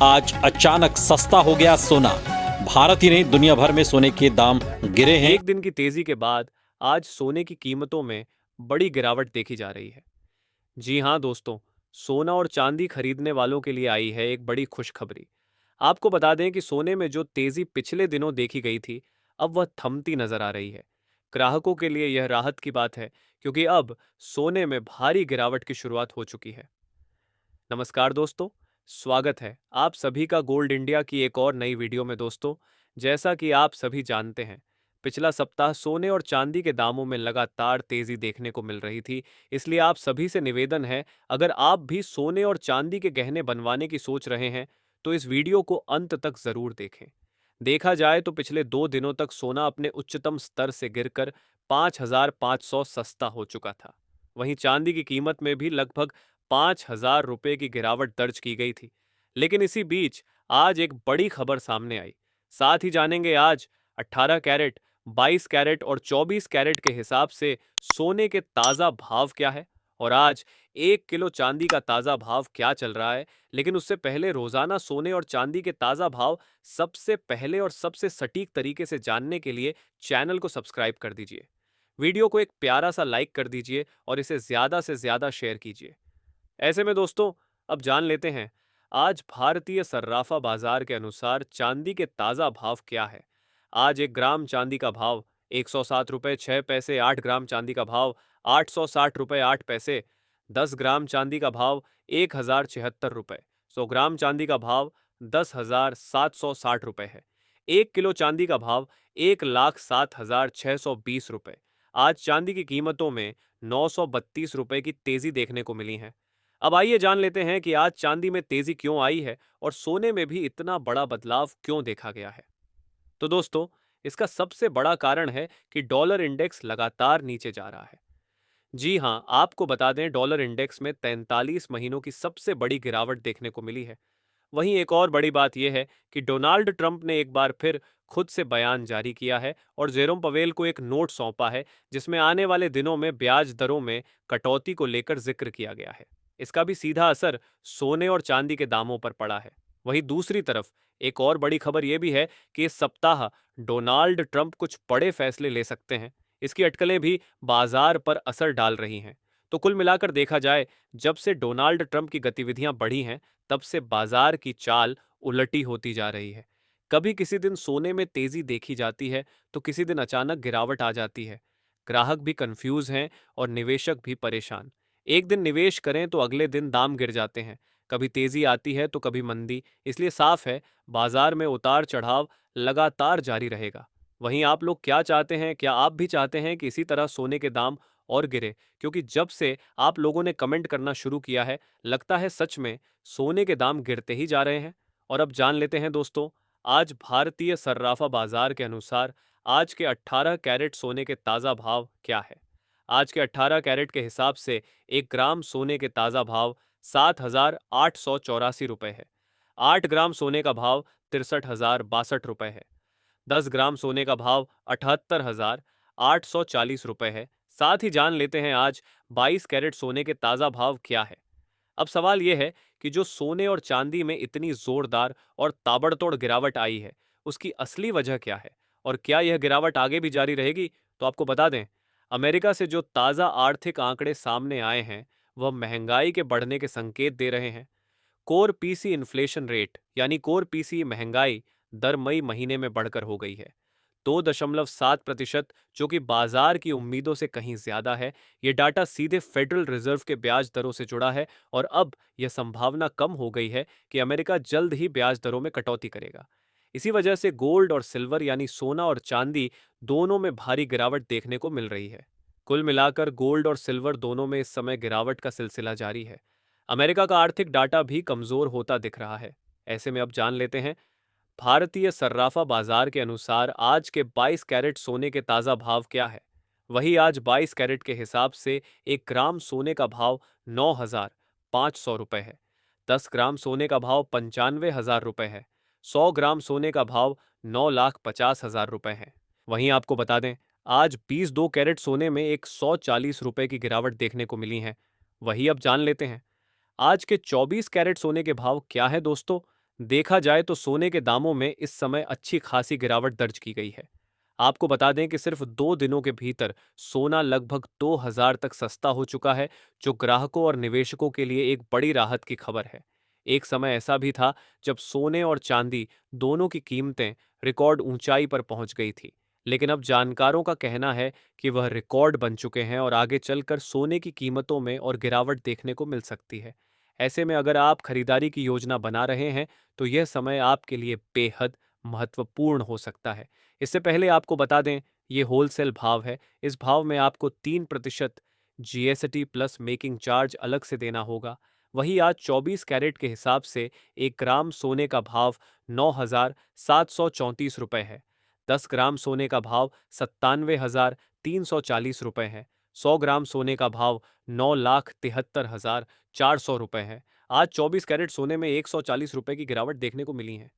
आज अचानक सस्ता हो गया सोना। भारत ही नहीं दुनिया भर में सोने के दाम गिरे हैं। एक दिन की तेजी के बाद आज सोने की कीमतों में बड़ी गिरावट देखी जा रही है। जी हां दोस्तों, सोना और चांदी खरीदने वालों के लिए आई है एक बड़ी खुशखबरी। आपको बता दें कि सोने में जो तेजी पिछले दिनों देखी गई थी, अब वह थमती नजर आ रही है। ग्राहकों के लिए यह राहत की बात है, क्योंकि अब सोने में भारी गिरावट की शुरुआत हो चुकी है। नमस्कार दोस्तों, स्वागत है आप सभी का गोल्ड इंडिया की एक और नई वीडियो में। दोस्तों, जैसा कि आप सभी जानते हैं, पिछला सप्ताह सोने और चांदी के दामों में लगातार तेजी देखने को मिल रही थी। इसलिए आप सभी से निवेदन है, अगर आप भी सोने और चांदी के गहने बनवाने की सोच रहे हैं तो इस वीडियो को अंत तक जरूर देखें। देखा जाए तो पिछले 2 दिनों तक सोना अपने उच्चतम स्तर से गिरकर 5,500 सस्ता हो चुका था। वहीं चांदी की कीमत में भी लगभग 5,000 रुपए की गिरावट दर्ज की गई थी। लेकिन इसी बीच आज एक बड़ी खबर सामने आई। साथ ही जानेंगे आज 18 कैरेट, 22 कैरेट और 24 कैरेट के हिसाब से सोने के ताजा भाव क्या है, और आज 1 किलो चांदी का ताजा भाव क्या चल रहा है। लेकिन उससे पहले रोजाना सोने और चांदी के ताजा भाव सबसे पहले और सबसे सटीक तरीके से जानने के लिए चैनल को सब्सक्राइब कर दीजिए। वीडियो को एक प्यारा सा लाइक कर दीजिए और इसे ज्यादा से ज्यादा शेयर कीजिए। ऐसे में दोस्तों, अब जान लेते हैं आज भारतीय सर्राफा बाजार के अनुसार चांदी के ताजा भाव क्या है। आज 1 ग्राम चांदी का भाव 107 रुपये 6 पैसे, 8 ग्राम चांदी का भाव 860 रुपये 8 पैसे, 10 ग्राम चांदी का भाव 1,076 रुपये, 100 ग्राम चांदी का भाव 10,760 रुपये है। 1 किलो चांदी का भाव 1,07,620 रुपये। आज चांदी की कीमतों में 932 रुपये की तेजी देखने को मिली है। अब आइए जान लेते हैं कि आज चांदी में तेजी क्यों आई है और सोने में भी इतना बड़ा बदलाव क्यों देखा गया है। तो दोस्तों, इसका सबसे बड़ा कारण है कि डॉलर इंडेक्स लगातार नीचे जा रहा है। जी हां, आपको बता दें, डॉलर इंडेक्स में 43 महीनों की सबसे बड़ी गिरावट देखने को मिली है। वहीं एक और बड़ी बात यह है कि डोनाल्ड ट्रंप ने एक बार फिर खुद से बयान जारी किया है और जेरोम पवेल को एक नोट सौंपा है, जिसमें आने वाले दिनों में ब्याज दरों में कटौती को लेकर जिक्र किया गया है। इसका भी सीधा असर सोने और चांदी के दामों पर पड़ा है। वहीं दूसरी तरफ एक और बड़ी खबर यह भी है कि इस सप्ताह डोनाल्ड ट्रंप कुछ बड़े फैसले ले सकते हैं। इसकी अटकलें भी बाजार पर असर डाल रही हैं। तो कुल मिलाकर देखा जाए, जब से डोनाल्ड ट्रंप की गतिविधियां बढ़ी हैं, तब से बाजार की चाल उलटी होती जा रही है। कभी किसी दिन सोने में तेजी देखी जाती है तो किसी दिन अचानक गिरावट आ जाती है। ग्राहक भी कंफ्यूज हैं और निवेशक भी परेशान। एक दिन निवेश करें तो अगले दिन दाम गिर जाते हैं। कभी तेजी आती है तो कभी मंदी। इसलिए साफ है, बाजार में उतार चढ़ाव लगातार जारी रहेगा। वहीं आप लोग क्या चाहते हैं? क्या आप भी चाहते हैं कि इसी तरह सोने के दाम और गिरे? क्योंकि जब से आप लोगों ने कमेंट करना शुरू किया है, लगता है सच में सोने के दाम गिरते ही जा रहे हैं। और अब जान लेते हैं दोस्तों, आज भारतीय सर्राफा बाजार के अनुसार आज के 18 कैरेट सोने के ताज़ा भाव क्या है। आज के 18 कैरेट के हिसाब से 1 ग्राम सोने के ताज़ा भाव 7,884 रुपये है। 8 ग्राम सोने का भाव 63,062 रुपये है। 10 ग्राम सोने का भाव 78,840 रुपये है। साथ ही जान लेते हैं आज 22 कैरेट सोने के ताज़ा भाव क्या है। अब सवाल यह है कि जो सोने और चांदी में इतनी जोरदार और ताबड़तोड़ गिरावट आई है, उसकी असली वजह क्या है और क्या यह गिरावट आगे भी जारी रहेगी? तो आपको बता दें, अमेरिका से जो ताज़ा आर्थिक आंकड़े सामने आए हैं, वह महंगाई के बढ़ने के संकेत दे रहे हैं। कोर पीसी इन्फ्लेशन रेट यानी कोर पीसी महंगाई दर मई महीने में बढ़कर हो गई है 2.7%, जो कि बाजार की उम्मीदों से कहीं ज्यादा है। ये डाटा सीधे फेडरल रिजर्व के ब्याज दरों से जुड़ा है और अब यह संभावना कम हो गई है कि अमेरिका जल्द ही ब्याज दरों में कटौती करेगा। इसी वजह से गोल्ड और सिल्वर यानी सोना और चांदी दोनों में भारी गिरावट देखने को मिल रही है। कुल मिलाकर गोल्ड और सिल्वर दोनों में इस समय गिरावट का सिलसिला जारी है। अमेरिका का आर्थिक डाटा भी कमजोर होता दिख रहा है। ऐसे में अब जान लेते हैं, भारतीय सर्राफा बाजार के अनुसार आज के 22 कैरेट सोने के ताज़ा भाव क्या है। वही आज 22 कैरेट के हिसाब से 1 ग्राम सोने का भाव 9,500 रुपये है। 10 ग्राम सोने का भाव 95,000 रुपये है। 100 ग्राम सोने का भाव 9,50,000 रुपये है। वहीं आपको बता दें, आज 22 कैरेट सोने में 140 रुपये की गिरावट देखने को मिली है। वही अब जान लेते हैं, आज के 24 कैरेट सोने के भाव क्या है दोस्तों। देखा जाए तो सोने के दामों में इस समय अच्छी खासी गिरावट दर्ज की गई है। आपको बता दें कि सिर्फ 2 दिनों के भीतर सोना लगभग 2000 तक सस्ता हो चुका है, जो ग्राहकों और निवेशकों के लिए एक बड़ी राहत की खबर है। एक समय ऐसा भी था जब सोने और चांदी दोनों की कीमतें रिकॉर्ड ऊंचाई पर पहुंच गई थी, लेकिन अब जानकारों का कहना है कि वह रिकॉर्ड बन चुके हैं और आगे चलकर सोने की कीमतों में और गिरावट देखने को मिल सकती है। ऐसे में अगर आप खरीदारी की योजना बना रहे हैं, तो यह समय आपके लिए बेहद महत्वपूर्ण हो सकता है। इससे पहले आपको बता दें, ये होलसेल भाव है। इस भाव में आपको 3% जीएसटी प्लस मेकिंग चार्ज अलग से देना होगा। वहीं आज 24 कैरेट के हिसाब से 1 ग्राम सोने का भाव 9,734 रुपये है। 10 ग्राम सोने का भाव 97,340 रुपये है। 100 ग्राम सोने का भाव 9,73,400 रुपये है। आज 24 कैरेट सोने में 140 रुपये की गिरावट देखने को मिली है।